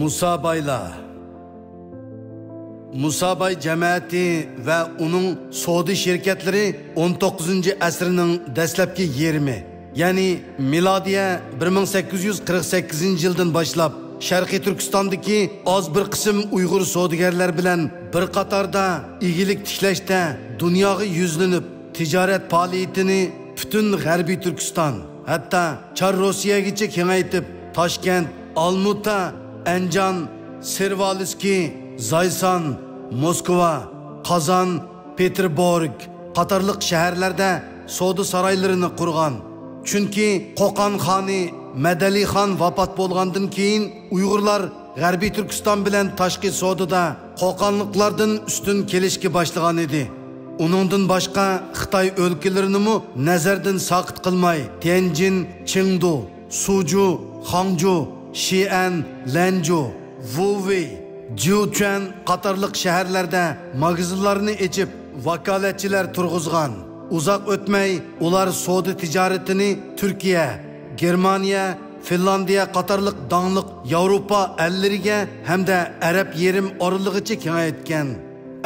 Musabaylar. Musabay cemiyeti ve onun savdo şirketleri 19. asrning dastlabki 20, yani milodiya 1848 yildan boshlab Sharqiy Turkistondagi oz bir qism Uyg'ur savdogarlar bilan bir qatorda igilik tiklashda dunyoga yuzlanib, tijorat faoliyatini butun G'arbiy Turkiston, hatto Chor Rossiyagacha kengaytib, Toshkent, Olmuta, Anjan, Servaliski, Zaysan, Moskva, Qozon, Peterburg qatorliq shaharlarda savdo saroylarini qurgan. Chunki Qo'qon xoni Madali xon vafot bo'lgandan keyin Uyg'urlar G'arbiy Turkiston bilan tashqi savdoda Qo'qonliklardan ustun kelishga boshlagan edi. Uningdan boshqa Xitoy o'lkalarini nazardan saqit qilmay, Tianjin, Chengdu, Suju, Hangzhou, Xi'an, Lanzhou, Wuwei, Jiuquan qatorliq shaharlarda magazinlarni ochib, vakolatchilar turg'izgan. Uzoq o'tmay ular savdo tijoratini Turkiya, Germaniya, Finlandiya qatorliq donglik Yevropa ellariga hamda Arab yerim oralig'icha kengaytgan.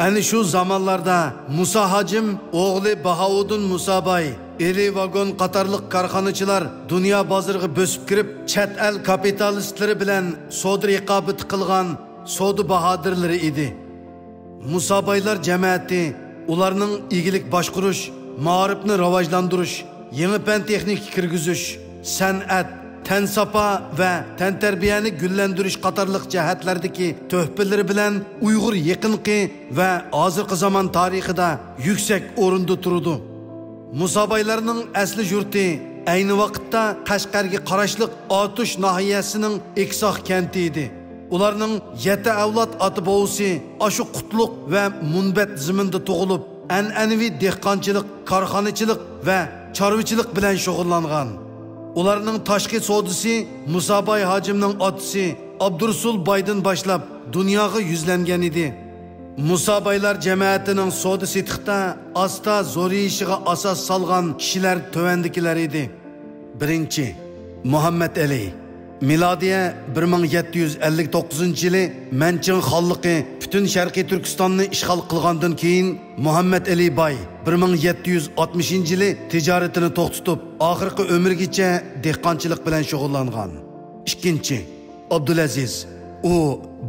Ana shu zamonlarda Musa Hajim o'g'li Bahauddin Musabay eri vagon qatorliq korxonachilar dunyo bozoriga bosib kirib, chet el kapitalistlari bilan savdo raqobat qilgan savdo bahodirlari edi. Musabaylar jamiyati ularning igilik boshqarish, ma'rifni rivojlantirish, yangi fan texnik kirgizish, san'at, tansafa va tantarbiyani gullantirish qatorliq jihatlardagi tuhfalari bilan Uyg'ur yaqinqi va hozirgi zamon tarixida yuksak o'rinda turdi. Musabaylarning asli yurti ayni vaqtda Qashqarga qarashliq Otush nahiyasining Eksoq kenti edi. Ularning 7 avlod ota-bobosi ashu qutluq va munbat zaminda tug'ilib, an'anaviy dehqonchilik, korxonachilik va chorvachilik bilan shug'ullangan. Ularning tashqi savdosi Musabay Hajimning otasi Abdurasul Baydan boshlab dunyoga yuzlangan edi. Musabaylar jamiyatining savdo setiqda asta zo'rayishiga asos solgan kishilar tovandikilar edi. Birinchi, Muhammad Ali. Milodiya 1759 yili Manching xonligi butun Sharqiy Turkistonni ishg'ol qilgandan keyin Muhammad Ali Bay 1760 yili tijoratini to'xtatib, oxirgi umrigacha dehqonchilik bilan shug'ullangan. Ikkinchi, Abdulaziz. U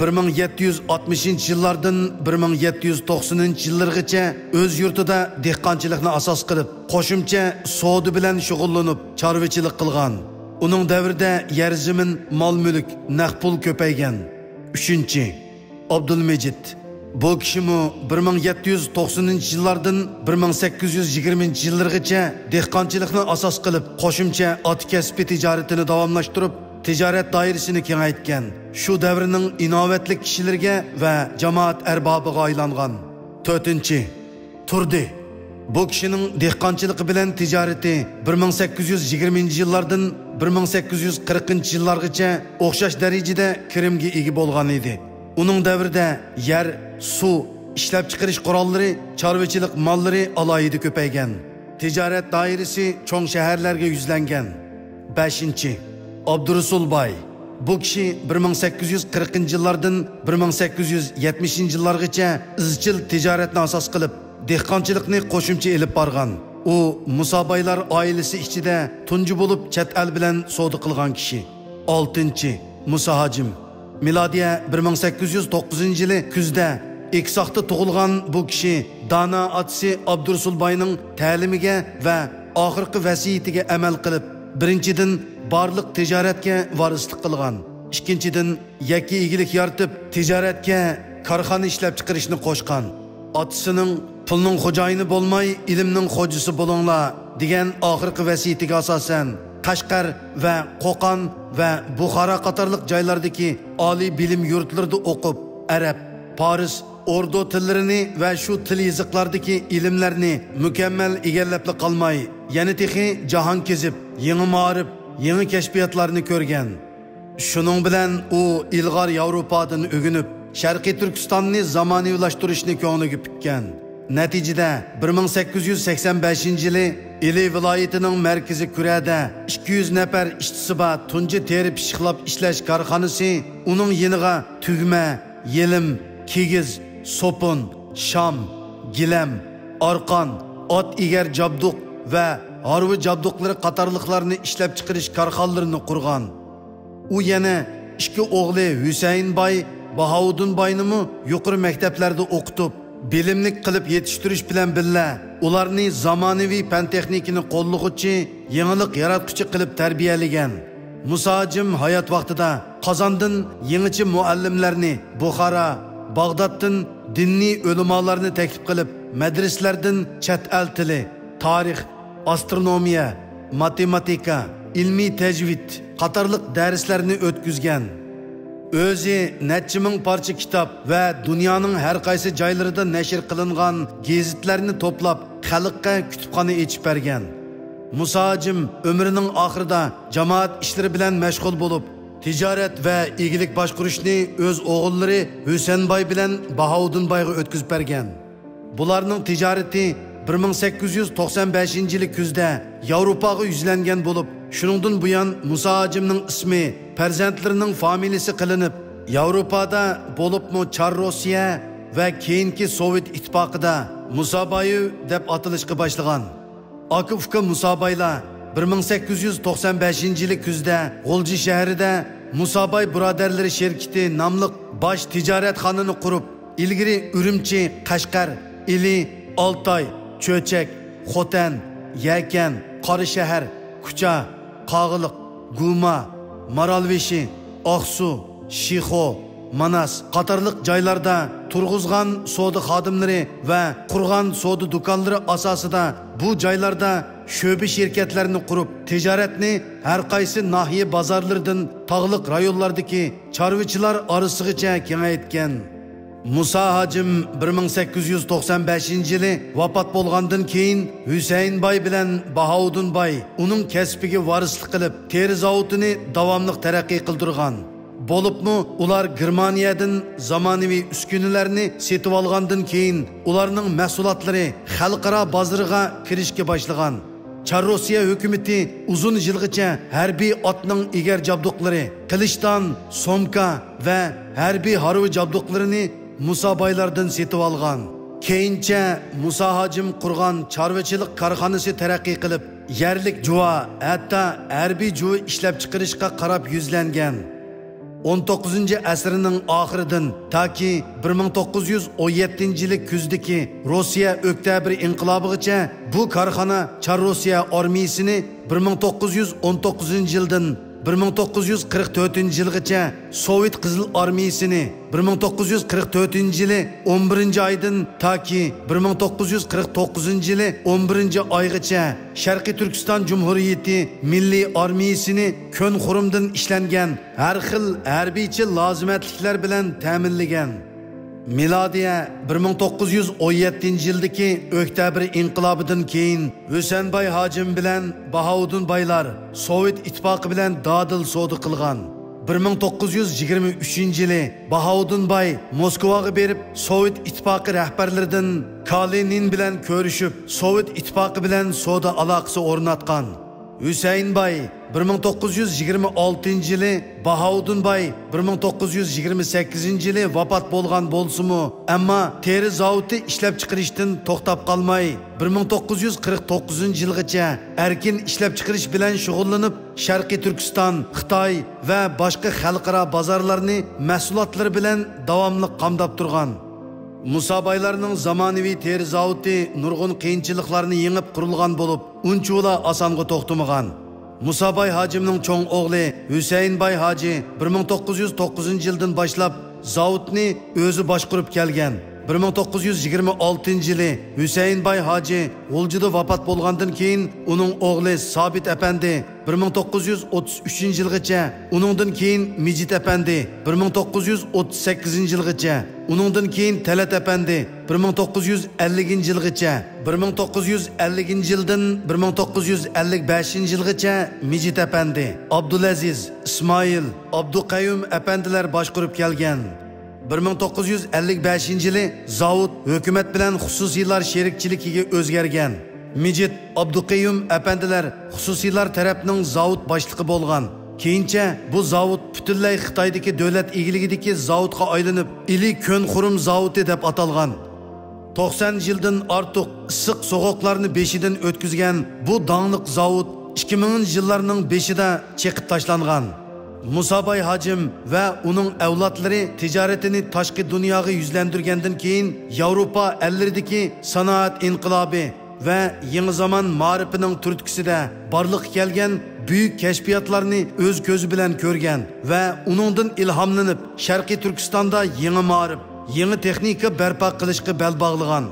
1760 yillardan 1790 yillargacha o'z yurtida dehqonchilikni asos qilib, qo'shimcha savdo bilan shug'ullanib, chorvachilik qilgan. Uning davrida yer zamin, mol-mulk, naqd pul ko'paygan. Uchinchi, Abdulmejid. Bu kishimi 1790 yillardan 1820 yillargacha dehqonchilikni asos qilib, qo'shimcha ot kasbi tijoratini davomlashtirib, tijorat doirasini kengaytgan. Shu davrning inovatli kishilarga va jamoat arbobiga aylangan. To'rtinchi, Turdi. Bu kishining dehqonchiligi bilan tijorati 1820 yillardan 1840 yillargacha o'xshash darajada kirimga ega bo'lgan edi. Uning davrida yer, suv, ishlab chiqarish qurollari, chorvachilik mollari alohida ko'paygan. Tijorat doirasi cho'ng shaharlarga yuzlangan. 5. Abdurasul Bay. Bu kishi 1840 yillardan 1870 yillargacha izchil tijoratni asos qilib, dehqonchilikni qo'shimcha elib borgan. U Musabaylar oilasi ichida tunji bo'lib chet el bilan savdo qilgan kishi. 6. Musa Hajim. Milodiya 1809 yili kuzda Eksoqda tug'ilgan bu kishi Dana otasi Abdurasul Bayning ta'limiga va oxirgi vasiyatiga amal qilib, birinchidan barliq tijoratga varislik qilgan. Ikkinchidan yakki egilik yaratib, tijoratga korxona ishlab chiqarishni qo'shgan. Otasining pulning xo'jayini bo'lmay, ilmning xo'jisi bo'linglar degan oxirgi vasiyatiga asosan Qashqar va Qo'qon va Buxoro qatorliq joylardagi oliy bilim yurtlarida o'qib, arab, Paris, Ordu tillarini va shu til yoziqlardagi ilmlarni mukammal egallab qolmay, yana texi jahon kezib, yangi ma'rif, yangi kashfiyotlarni ko'rgan. Shuning bilan u ilg'or Yevropadan o'ginib, Sharqiy Turkistonni zamonaviylashtirishni ko'ngliga pukkan. Natijada 1885-yili Ili viloyatining markazi Kurada 200 nafar ishchisi bor tunji teri pishiqlab ishlash korxonasi, uning yeniga tugma, yelim, kigiz, sopun, sham, gilam, arqon, ot egar jabduq va harbi jabduqlari qatorliqlarni ishlab chiqarish korxonalarini qurgan. U yana ikki o'g'li Husayn boy, Bahovuddin boyni yuqori maktablarda o'qitib, bilimlik qilib yetishtirish bilan birga ularni zamonaviy fan texnikani qo'llag'uvchi, yangilik yaratuvchi qilib tarbiyalagan. Musa Hajim hayot vaqtida Qozondan yangicha muallimlarni, Buxoro, Bag'doddan diniy ulamolarni taklif qilib, madrasalardan chet el tili, tarix, astronomiya, matematika, ilmiy tajvid qatorliq darslarni o'tkazgan. O'zi necha ming parcha kitob va dunyoning har qaysi joylarida nashr qilingan gazetlarni to'plab xalqqa kutubxona ochib bergan. Musa Hajim umrining oxirida jamoat ishlari bilan mashg'ul bo'lib, tijorat va egilik boshqarishni o'z o'g'illari Husaynboy bilan Bahovuddin boyga o'tkazib bergan. Bularning tijorati 1895-yil kuzda Yevropaga yuzlangan bo'lib, shuningdan buyon Musa Hajimning ismi farzandlarining familiyasi qilinib, Yevropada bo'libmi Char Rossiya va keyingi Sovet ittifoqida Musaboyev deb atilishga boshlagan. Aka-uka Musaboylar 1895-yil kuzda G'o'lji shahrida Musaboy birodarlari shirkati nomli bosh tijoratxonani qurib, ilgari Urumchi, Qashqar, Ili, Oltoy, Cho'chak, Xotan, Yakan, Qorashahar, Kucha, Qog'iliq, Guma, Maralveshi, Oqsu, Shixo, Manas qatorliq joylarda turg'izgan savdo xodimlari va qurgan savdo do'konlari asosida bu joylarda sho'ba shirkatlarni qurib, tijoratni har qaysi nahiya bozorlaridan tog'liq rayonlardagi chorvachilar orasigacha kengaytgan. Musa Hajim 1895-yili vafot bo'lgandan keyin Husaynboy bilan Bahovuddin boy uning kasbiga varislik qilib, teri zavodini davomli taraqqiy qildirgan. Bo'libmi, ular Germaniyadan zamonaviy uskunalarni setib olgandan keyin ularning mahsulotlari xalqaro bozoriga kirishga boshlagan. Char Rossiya hukumati uzun yilgacha harbiy otning egar jabduqlari, qilichdan, somka va harbiy harbiy jabduqlarini Musaboylardan setib olgan. Keyincha Musa Hajim qurgan chorvachilik korxonasi taraqqiy qilib, yerlik juva, hatto harbiy juva ishlab chiqarishga qarab yuzlangan. 19-asrning oxiridan toki 1917-yil kuzdagi Rossiya oktyabr inqilobigacha bu korxona Char Rossiya armiyasini 1919-yildan 1944-yilgacha Sovet Qizil armiyasini 1944-yili 11-oydan toki 1949-yili 11-oygacha Sharqiy Turkiston Jumhuriyati Milliy armiyasini ko'n xurumdan ishlangan har xil harbiychi lozimatliklar bilan ta'minlagan. Miladiya 1917-yildagi oktyabr inqilobidan keyin Husaynboy Hajim bilan Bahovuddin boylar Sovet ittifoqi bilan dadil savdo qilgan. 1923-yili Bahovuddin boy Moskvaga berib, Sovet ittifoqi rahbarlaridan Kalinin bilan ko'rishib, Sovet ittifoqi bilan savdo aloqasi o'rnatgan. Husaynboy 1926-yili, Bahovuddin boy 1928-yili vafot bo'lgan bo'lsa-mu, ammo teri zavodi ishlab chiqarishdan to'xtab qolmay 1949-yilgacha erkin ishlab chiqarish bilan shug'ullanib, Sharqiy Turkiston, Xitoy va boshqa xalqaro bozorlarni mahsulotlari bilan davomli qamdab turgan. Musaboylarning zamonaviy teri zavodi nurg'un qiyinchiliklarni yengib qurilgan bo'lib, unchula osonga to'xtamagan. Musaboy Hajimning cho'ng o'g'li Husaynboy Haji 1909-yildan boshlab zavodni o'zi boshqarib kelgan. 1926-yili Husaynboy Haji G'o'ljida vafot bo'lgandan keyin uning o'g'li Sobit apandi 1933-yilgacha, uningdan keyin Mijit apandi 1938-yilgacha, uningdan keyin Talat apandi 1950-yilgacha, 1950-yildan 1955-yilgacha Mijit apandi, Abdulaziz, Ismoil, Abduqayyum apandilar boshqarib kelgan. 1955-yili zavod hukumat bilan xususiylar sherikchiligiga o'zgargan. Mijit Abduqayyum apandilar xususiylar tarafining zavod boshlig'i bo'lgan. Keyincha bu zavod butunlay Xitoydagi davlat egiligidagi zavodga aylanib, Ili Ko'nxurum zavodi deb atalgan. 90 yildan ortiq issiq so'g'oqlarni beshidan o'tkazgan bu donglik zavod 2000-yillarning beshida cheqib tashlangan. Musabay Hacim va uning avlodlari tijoratini tashqi dunyoga yuzlantirgandan keyin Yevropa elleridagi sanoat inqilobi va yangi zamon ma'rifining turtkisida barliq kelgan büyük kashfiyotlarni o'z ko'zi bilan ko'rgan va uningdan ilhomlanib Sharqiy Turkistonda yangi ma'rif, yangi texnika barpo qilishga bel bog'lagan.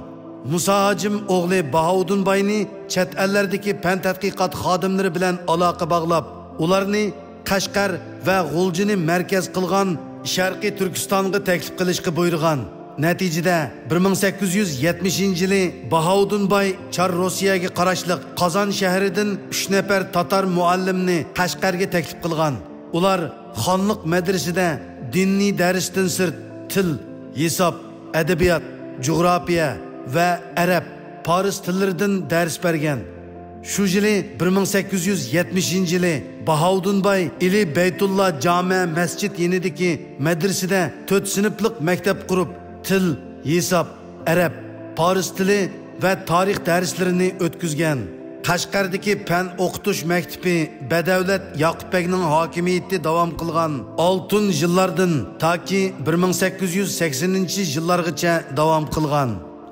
Musa Hacim o'g'li Bahoudinbayni chet ellardagi fan tadqiqot xodimlari bilan aloqa bog'lab, ularni Qashqar va G'uljini markaz qilgan Sharqiy Turkistonga taklif qilishga buyurgan. Natijada 1870-yili Bahoudinbay Char Rossiyaga qarashliq Qozon shahridan 3 nafar tatar muallimni Qashqarga taklif qilgan. Ular xonliq madrasada diniy darsdan sirt til, hisob, adabiyot, jug'rofiya va arab, faris tillaridan dars bergan. Shu yili 1870-yili Bahoudinbay Ili Baytullah Jami masjid yenidagi madrasada 4 sinflik maktab qurib, til, hisob, arab, faris tili va tarix darslarini o'tkazgan. Qashqardagi fan o'qitish maktabi Badavlat Yoqubbekning hokimiyati davom qilgan 6 yillardan toki 1880-yillargacha davom qilgan.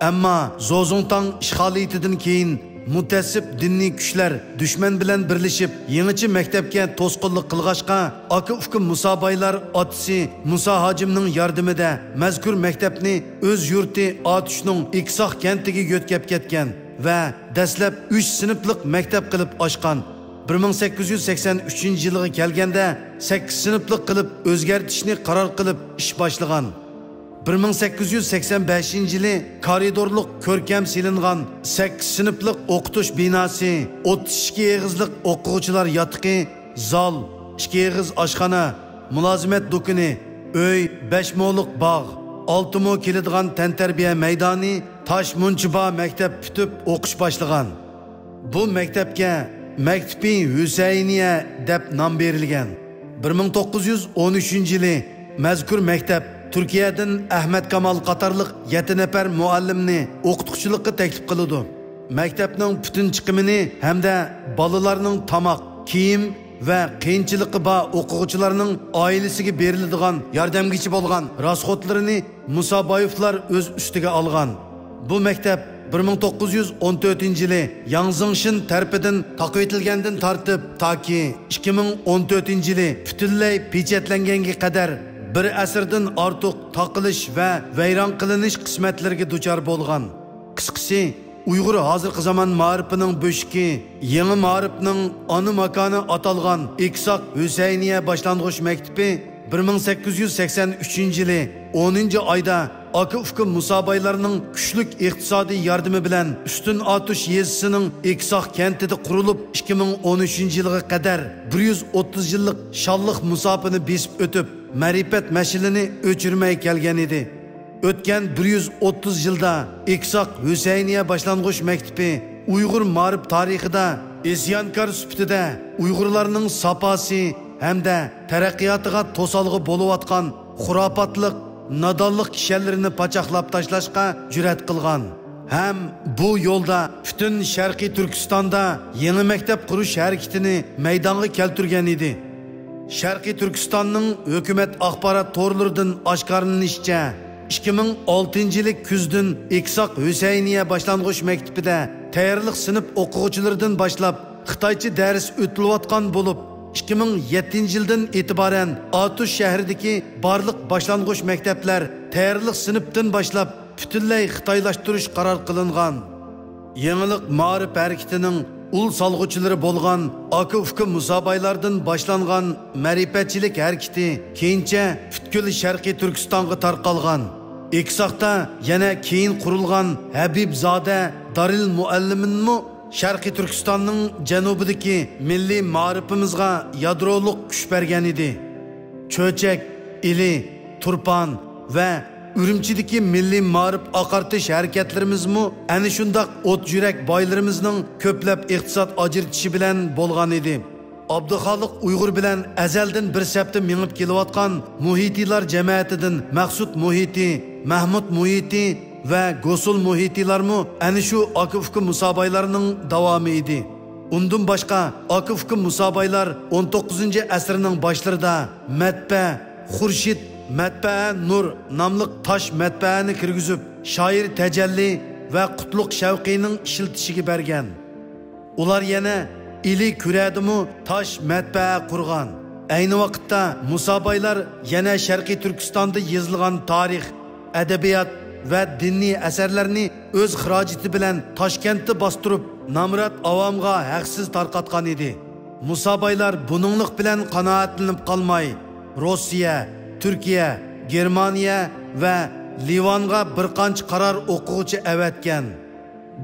Ammo Zozongtang ishg'oliyatidan keyin mutassib diniy kuchlar dushman bilan birlashib yangicha maktabga to'sqinlik qilg'ashqa aka-uka Musabaylar otisi Musa Hacimning yordamida mazkur maktabni o'z yurti Atushning Iksoq kentiga yo'tkab ketgan va dastlab 3 sinflik maktab qilib ochgan. 1883-yilga kelganda 8 sinflik qilib o'zgartishni qaror qilib ish boshlagan. 1885-yili koridorluq ko'rkam silingan 8 sinflik o'qitish binosi, 32 eg'izlik o'quvchilar yotiqi, zal, 2 eg'iz oshxona, mulozimat do'koni, uy, 5 mo'liq bog', 6 mo keladigan tantarbiya maydoni, tosh munchiba maktab bitib o'qish boshlagan. Bu maktabga Maktabi Husayniya deb nom berilgan. 1913-yili mazkur maktab Turkiyadan Ahmet Kamal qatorliq 7 nafar muallimni o'qituvchilikka taklif qildi. Maktabning butun chiqimini hamda bolalarning tomoq, kiyim va qiyinchiligi bor o'quvchilarning oilasiga beriladigan yordamgachi bo'lgan rasxotlarini Musabayevlar o'z ustiga olgan. Bu maktab 1914-yili Yangzingshin tarafidan taqo'tilgandan tortib toki 2014-yili butunlay pechatlanganga qadar bir asrdan ortiq taqilish va vayron qilinish qismatlariga duchor bo'lgan. Qisqasi, Uyg'ur hozirgi zamon ma'rifining bo'shiki, yangi ma'rifning ona makoni atalgan Iksoq Husayniya boshlang'ich maktabi 1883-yili 10-oyda aka-uka Musabaylarning kuchlik iqtisodiy yordami bilan Ustun Atush yezisining Iksoq kentida qurilib 2013-yilga qadar 130 yillik shalliq musofini besib o'tib, ma'rifat mashilini o'chirmay kelgan edi. O'tgan 130 yilda Iksoq Husayniya boshlang'ich maktabi Uyg'ur ma'rif tarixida isyonkor sifatida Uyg'urlarning saposi hamda taraqqiyotiga to'salg'i bo'layotgan xurofotlik, nadonlik kishilarini pachoqlab tashlashga jur'at qilgan. Ham bu yo'lda butun Sharqiy Turkistonda yangi maktab qurish harakatini maydonga keltirgan edi. Sharqiy Turkistonning hukumat axborot to'rlaridan oshkorlanishicha 2006-yil kuzdan Iksoq Husayniya boshlang'ich maktabida tayyorlik sinf o'quvchilaridan boshlab Xitoycha dars o'tilayotgan bo'lib, 2007-yildan e'tiboran Atush shahridagi barliq boshlang'ich maktablar tayyorlik sinfdan boshlab butunlay xitoylashtirish qaror qilingan. Yangilik ma'rif harakatining ul salg'uvchilari bo'lgan aka-uka Musabaylardan boshlangan ma'rifatchilik harakati keyincha butkul Sharqiy Turkistonga tarqalgan. Iksoqda yana keyin qurilgan Habibzoda Daril Mualliminmi Sharqiy Turkistonning janubidagi milliy ma'rifimizga yadroliq kuch bergan edi. Cho'chak, Ili, Turpan, ve Ürümchidagi milliy ma'rif oqartish harakatlarimizmi ana shundoq o't yurak boylarimizning ko'plab iqtisod ajratishi bilan bo'lgan edi. Abduxoliq Uyg'ur bilan azaldan bir sapda minib kelayotgan muhitilar jamiyatidan Maqsud Muhiti, Mahmud Muhiti va Gosul Muhitilarmi ana shu Akifki musobaylarning davomi edi. Undan boshqa Akifki musobaylar 19-asrning boshlarida matba Xurshid Matbaa Nur nomli tosh matbaani kirgizib, shoir Tajalli va Qutlug' Shavqiyning ishiltishiga bergan. Ular yana ili kuradimu tosh matbaa qurgan. Ayni vaqtda musobaylar yana Sharqiy Turkistonda yozilgan tarix, adabiyot va diniy asarlarni o'z xarajati bilan Toshkentda bostirib, Namrat avomga haqsiz tarqatgan edi. Musobaylar buninglik bilan qanoatlanib qolmay, Rossiya, Türkiye, Germaniya va Livanға bir qancha qaror o'quvchi avatgan.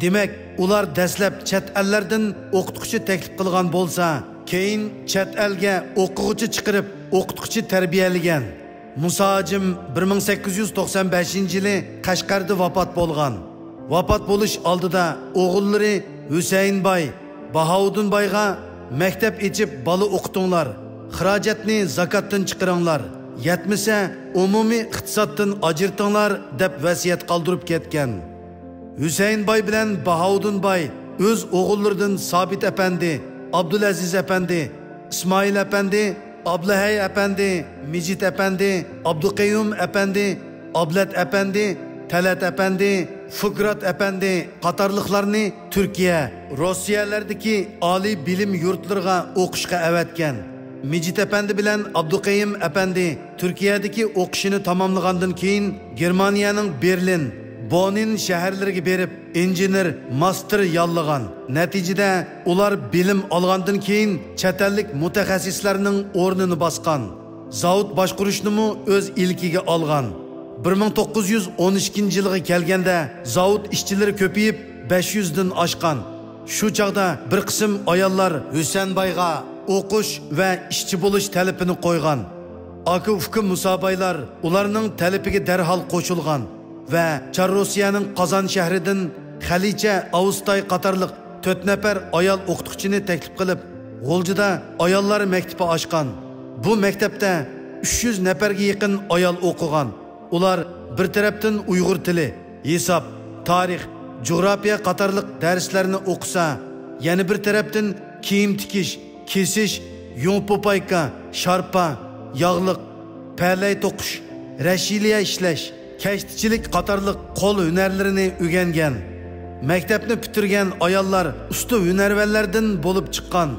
Demak, ular dastlab chet ellardan o'qituvchi taklif qilgan bo'lsa, keyin chet elga o'quvchi chiqarib, o'qituvchi tarbiyalagan. Musa Hajim 1895-yili Qashqarda vafot bo'lgan. Vafot bo'lish oldida o'g'illari Husaynboy, Bahovuddinboyga maktab ochib bola o'qitinglar, xarajatni zakotdan chiqaringlar. Yetmese umumiy iqtisoddan ajirtinglar deb vasiyat qoldirib ketgan. Husaynboy bilan Bahovuddinboy o'z o'g'illaridan Sabit apandi, Abdulaziz apandi, Ismoil apandi, Ablahay apandi, Mijit apandi, Abduqayyum apandi, Ablat apandi, Talat apandi, Fukrat apandi qatorliqlarni Turkiya, Rossiyalardagi oliy bilim yurtlariga o'qishga avatgan. Mijit apandi bilan Abduqayyum apandi Turkiyadagi o'qishini tamomlagandan keyin Germaniyaning Berlin, Bonn shaharlariga berib, injener, master yollagan. Natijada ular bilim olgandan keyin chet ellik mutaxassislarning o'rnini bosgan. Zavod boshqarishni o'z ilkiga olgan. 1912-yilga kelganda zavod ishchilari ko'payib 500 dan oshgan. Shu chaqda bir qism ayollar Husaynboyga o'qish va ishchi bo'lish talabini qo'ygan. Akifki musobaylar ularning talabiga darhol qo'shilgan va Rossiyaning Qozon shahridan Xalicha Avustay qatorliq 4 nafar ayol o'qituvchini taklif qilib, G'oljida ayollar maktabi ochgan. Bu maktabda 300 nafarga yaqin ayol o'qigan. Ular bir tarafdan Uyg'ur tili, hisob, tarix, coğrafya qatorliq darslarni o'qisa, yana bir tarafdan kiyim tikish, kesish, yung popayka, sharpa, yog'liq, palay to'qish, rashiliya ishlash, kashtichilik qatorliq qo'l hunarlarini o'rgangan. Maktabni bitirgan ayollar usta hunarvallardan bo'lib chiqqan.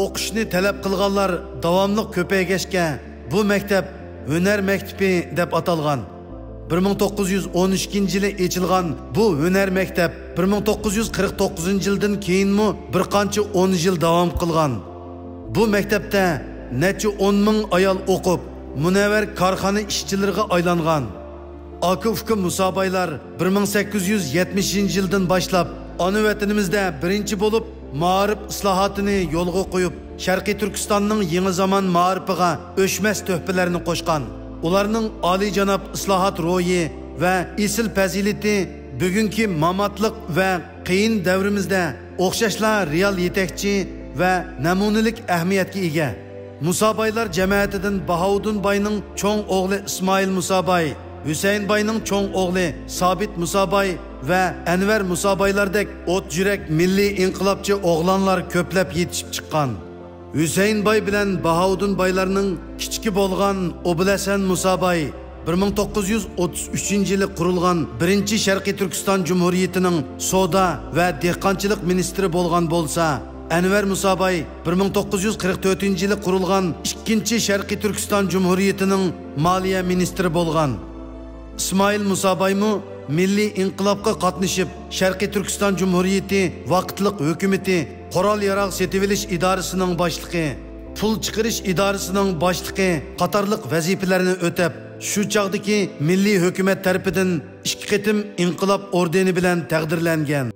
O'qishni talab qilganlar davomli ko'paygashga bu maktab hunar maktabi deb atalgan. 1913-yili ochilgan bu hunar maktab 1949-yildan keyinmi bir qancha 10 yil davom qilgan. Bu maktabda necha 10 ming ayol o'qib, munavvar korxona ishchilariga aylangan. Akifki musobaylar 1870-yildan boshlab ona vatanimizda birinchi bo'lib ma'rif islohotini yo'lga qo'yib, Sharqiy Turkistonning yangi zamon ma'rifiga o'chmas to'hfalarni qo'shgan. Ularning oliyjanob islohot ro'yi va esil fazilati bugungi mamatliq va qiyin davrimizda o'xshashla real yetakchi va namunalik ahamiyatga ega. Musobaylar jamiyatidan Bahovuddinboyning cho'ng o'g'li Ismoil Musoboy, Husaynboyning cho'ng o'g'li Sabit Musoboy va Anvar Musoboylardek o't yurak milliy inqilobchi o'g'lonlar ko'plab yetishib chiqqan. Husaynboy bilan Bahovuddinboylarning kichiki bo'lgan Obulasan Musoboy 1933-yili qurilgan birinchi Sharqiy Turkiston Jumhuriyatining savdo va dehqonchilik ministri bo'lgan bo'lsa, Anvar Musoboy 1944-yili qurilgan ikkinchi Sharqiy Turkiston Jumhuriyatining moliya ministri bo'lgan. Ismoil Musoboymi milliy inqilobga qatnashib, Sharqiy Turkiston Jumhuriyati vaqtliq hukumati qurol yarog' setib olish idorasining boshlig'i, pul chiqarish idorasining boshlig'i qatorliq vazifalarni o'tab, shu chog'dagi milliy hukumat tarafidan 2 qitim inqilob ordeni bilan taqdirlangan.